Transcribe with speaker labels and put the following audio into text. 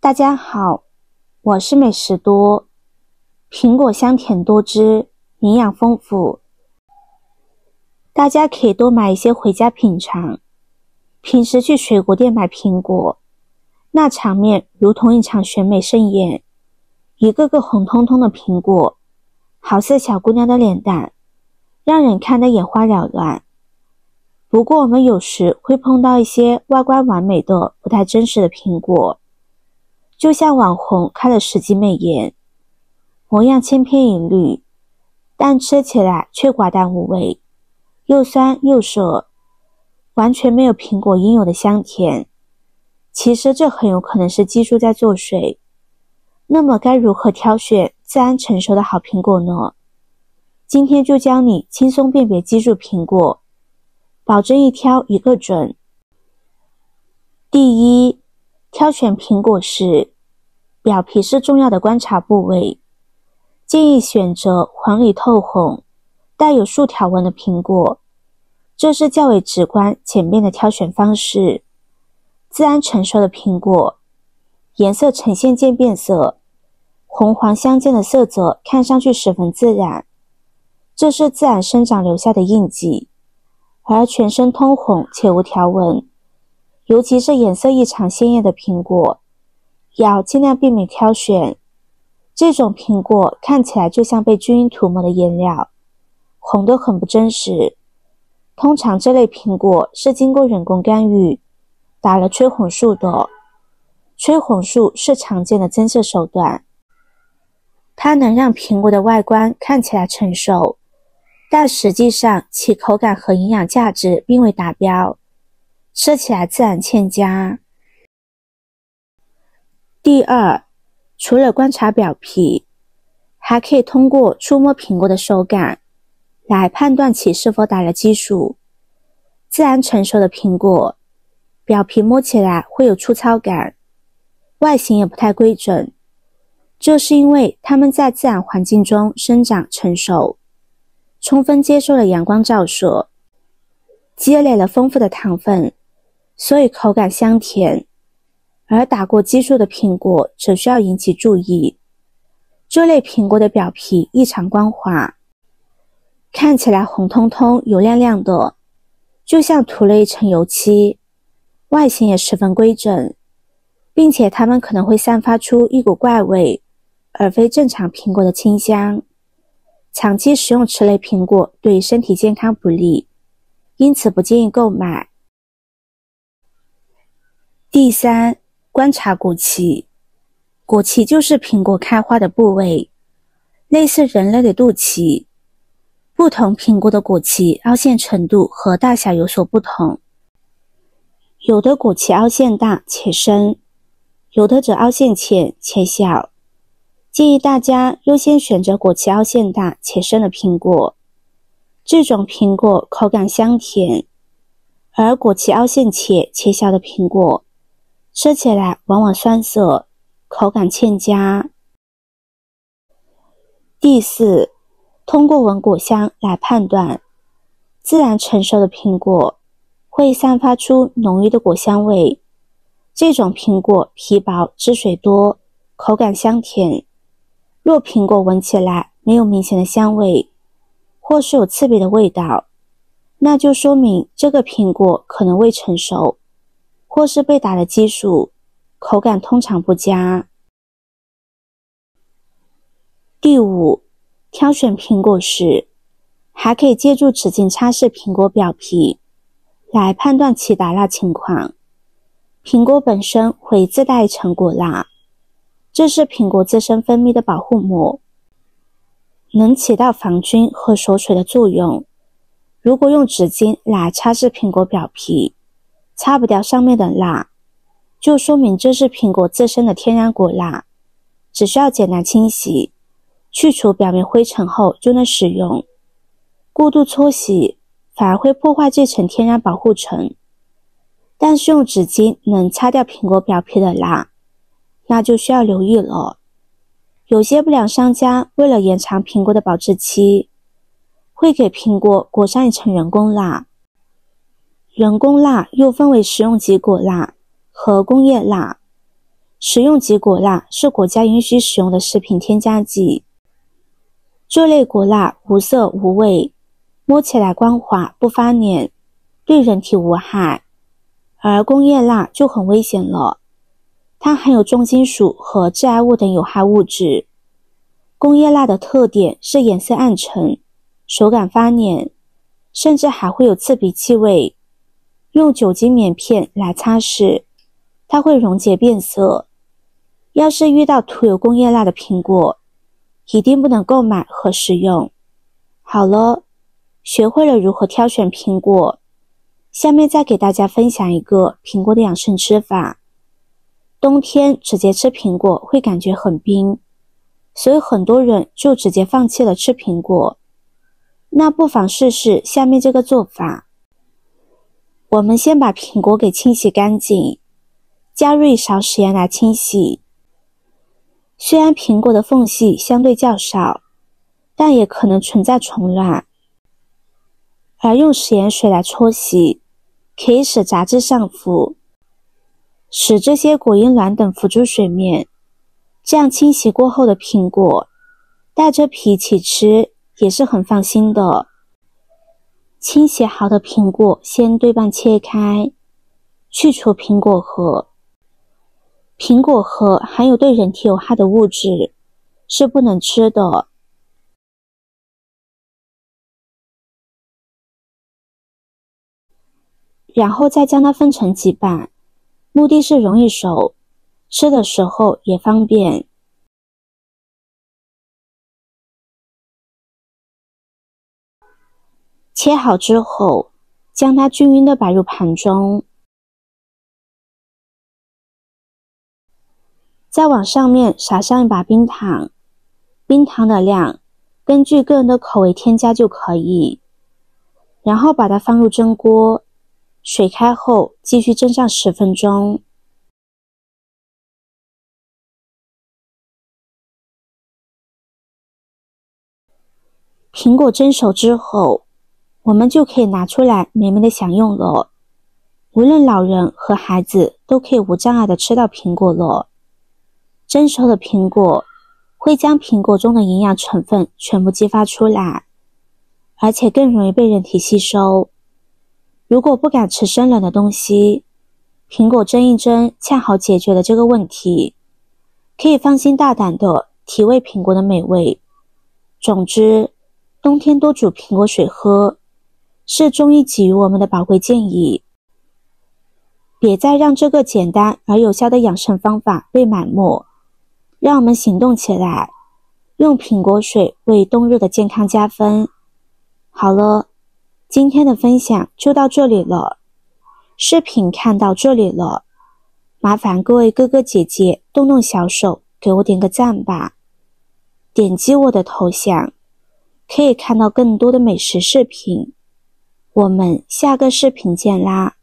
Speaker 1: 大家好，我是美食多。苹果香甜多汁，营养丰富，大家可以多买一些回家品尝。平时去水果店买苹果，那场面如同一场选美盛宴，一个个红彤彤的苹果，好似小姑娘的脸蛋，让人看得眼花缭乱。不过我们有时会碰到一些外观完美的不太真实的苹果，就像网红开的10级美颜，模样千篇一律，但吃起来却寡淡无味，又酸又涩，完全没有苹果应有的香甜。其实这很有可能是技术在作祟。那么该如何挑选自然成熟的好苹果呢？今天就教你轻松辨别技术苹果，保证一挑一个准。第一，挑选苹果时，表皮是重要的观察部位，建议选择黄里透红、带有竖条纹的苹果，这是较为直观简便的挑选方式。自然成熟的苹果，颜色呈现渐变色，红黄相间的色泽看上去十分自然，这是自然生长留下的印记。而全身通红且无条纹，尤其是颜色异常鲜艳的苹果，要尽量避免挑选。这种苹果看起来就像被均匀涂抹的颜料，红得很不真实。通常这类苹果是经过人工干预，打了催红素的。催红素是常见的增色手段，它能让苹果的外观看起来成熟，但实际上其口感和营养价值并未达标，吃起来自然欠佳。第二，除了观察表皮，还可以通过触摸苹果的手感来判断其是否打了激素。自然成熟的苹果，表皮摸起来会有粗糙感，外形也不太规整，这是因为它们在自然环境中生长成熟，充分接受了阳光照射，积累了丰富的糖分，所以口感香甜。而打过激素的苹果则需要引起注意，这类苹果的表皮异常光滑，看起来红彤彤油亮亮的，就像涂了一层油漆，外形也十分规整，并且它们可能会散发出一股怪味，而非正常苹果的清香。长期食用此类苹果对身体健康不利，因此不建议购买。第三，观察果脐。果脐就是苹果开花的部位，类似人类的肚脐。不同苹果的果脐凹陷程度和大小有所不同，有的果脐凹陷大且深，有的则凹陷浅且小。建议大家优先选择果脐凹陷大且深的苹果，这种苹果口感香甜，而果脐凹陷浅且小的苹果吃起来往往酸涩，口感欠佳。第四，通过闻果香来判断。自然成熟的苹果会散发出浓郁的果香味，这种苹果皮薄汁水多，口感香甜。若苹果闻起来没有明显的香味，或是有刺鼻的味道，那就说明这个苹果可能未成熟，或是被打了激素，口感通常不佳。第五，挑选苹果时，还可以借助纸巾擦拭苹果表皮，来判断其打蜡情况。苹果本身会自带一层果蜡，这是苹果自身分泌的保护膜，能起到防菌和锁水的作用。如果用纸巾来擦拭苹果表皮，擦不掉上面的蜡，就说明这是苹果自身的天然果蜡，只需要简单清洗，去除表面灰尘后就能使用。过度搓洗反而会破坏这层天然保护层，但是用纸巾能擦掉苹果表皮的蜡，那就需要留意了。有些不良商家为了延长苹果的保质期，会给苹果裹上一层人工蜡。人工蜡又分为食用级果蜡和工业蜡，食用级果蜡是国家允许使用的食品添加剂。这类果蜡无色无味，摸起来光滑不发黏，对人体无害。而工业蜡就很危险了，它含有重金属和致癌物等有害物质。工业蜡的特点是颜色暗沉，手感发黏，甚至还会有刺鼻气味。用酒精棉片来擦拭，它会溶解变色。要是遇到涂有工业蜡的苹果，一定不能购买和食用。好了，学会了如何挑选苹果，下面再给大家分享一个苹果的养生吃法。冬天直接吃苹果会感觉很冰，所以很多人就直接放弃了吃苹果。那不妨试试下面这个做法。我们先把苹果给清洗干净，加入1勺食盐来清洗。虽然苹果的缝隙相对较少，但也可能存在虫卵，而用食盐水来搓洗，可以使杂质上浮，使这些果蝇卵等浮出水面。这样清洗过后的苹果，带着皮一起吃也是很放心的。清洗好的苹果先对半切开，去除苹果核。苹果核含有对人体有害的物质，是不能吃的。然后再将它分成几瓣，目的是容易熟，吃的时候也方便。切好之后，将它均匀地摆入盘中，再往上面撒上一把冰糖，冰糖的量根据个人的口味添加就可以。然后把它放入蒸锅，水开后继续蒸上10分钟。苹果蒸熟之后，我们就可以拿出来美美的享用了。无论老人和孩子都可以无障碍的吃到苹果了。蒸熟的苹果会将苹果中的营养成分全部激发出来，而且更容易被人体吸收。如果不敢吃生冷的东西，苹果蒸一蒸恰好解决了这个问题，可以放心大胆的体味苹果的美味。总之，冬天多煮苹果水喝，是中医给予我们的宝贵建议。别再让这个简单而有效的养生方法被埋没，让我们行动起来，用苹果水为冬日的健康加分。好了，今天的分享就到这里了。视频看到这里了，麻烦各位哥哥姐姐动动小手给我点个赞吧。点击我的头像，可以看到更多的美食视频。我们下个视频见啦！